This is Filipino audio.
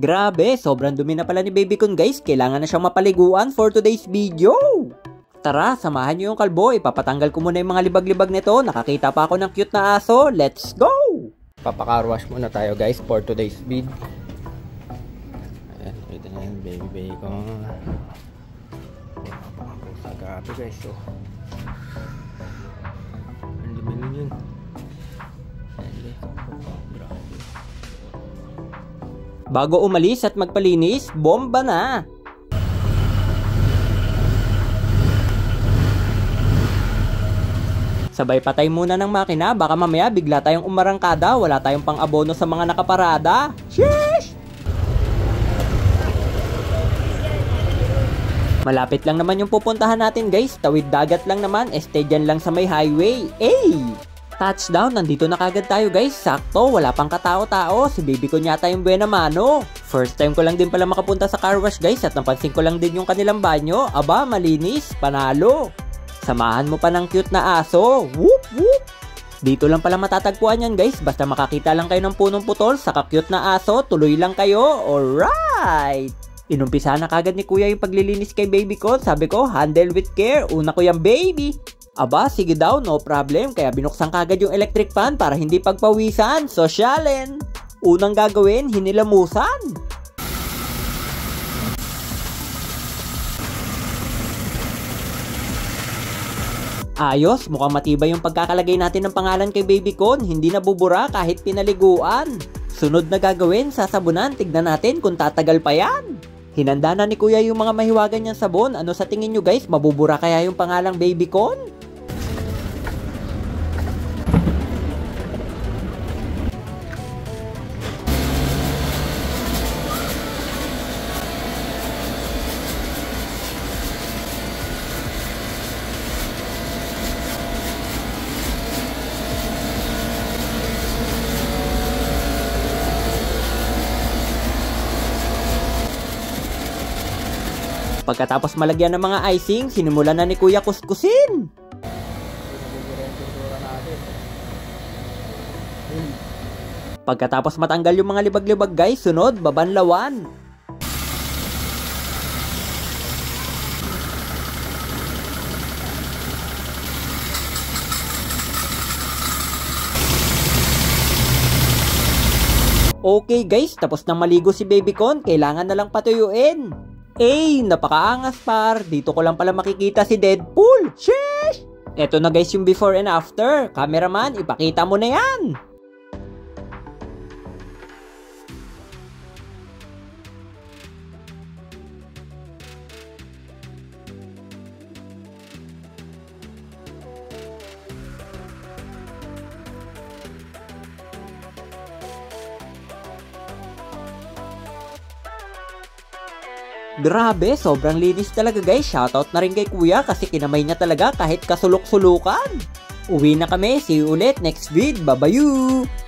Grabe, sobrang dumi na pala ni baby kon guys. Kailangan na siyang mapaliguan for today's video. Tara, samahan niyo yung kalbo. Ipapatanggal ko muna yung mga libag-libag nito. Nakakita pa ako ng cute na aso. Let's go! Papakarwash muna tayo guys for today's vid. Ayan, ito na yung baby ko. Sa grabe guys. So, ang dumi nun yun. Bago umalis at magpalinis, bomba na! Sabay patay muna ng makina, baka mamaya bigla tayong umarangkada, wala tayong pang-abono sa mga nakaparada. Sheesh! Malapit lang naman yung pupuntahan natin guys, tawid dagat lang naman, dyan lang sa may highway. Touchdown, nandito na kagad tayo guys. Sakto, wala pang katao-tao. Si baby ko yata yung buena mano. First time ko lang din pala makapunta sa car wash guys. At napansin ko lang din yung kanilang banyo. Aba, malinis, panalo. Samahan mo pa ng cute na aso. Whoop whoop. Dito lang pala matatagpuan yan guys. Basta makakita lang kayo ng punong putol saka cute na aso, tuloy lang kayo. Alright. Inumpisa na kagad ni kuya yung paglilinis kay baby ko. Sabi ko, handle with care. Una ko yung baby. Aba, sige daw, no problem. Kaya binuksan kagad yung electric fan para hindi pagpawisan. Sosyalin. Unang gagawin, hinilamusan. Ayos, mukhang matibay yung pagkakalagay natin ng pangalan kay baby ko. Hindi nabubura kahit pinaliguan. Sunod na gagawin, sasabunan. Tignan natin kung tatagal pa yan. Hinanda na ni kuya yung mga mahiwagan niyang sabon. Ano sa tingin nyo guys, mabubura kaya yung pangalang baby ko? Pagkatapos malagyan ng mga icing, sinimulan na ni kuya kuskusin. Pagkatapos matanggal yung mga libag-libag guys, sunod, babanlawan. Okay guys, tapos nang maligo si baby con, kailangan na lang patuyuin. Napakaangas par. Dito ko lang pala makikita si Deadpool. Sheesh! Eto na guys yung before and after. Cameraman, ipakita mo na yan. Grabe, sobrang linis talaga guys. Shoutout na rin kay kuya kasi kinamay niya talaga kahit kasulok-sulukan. Uwi na kami. See you ulit next vid. Bye-bye!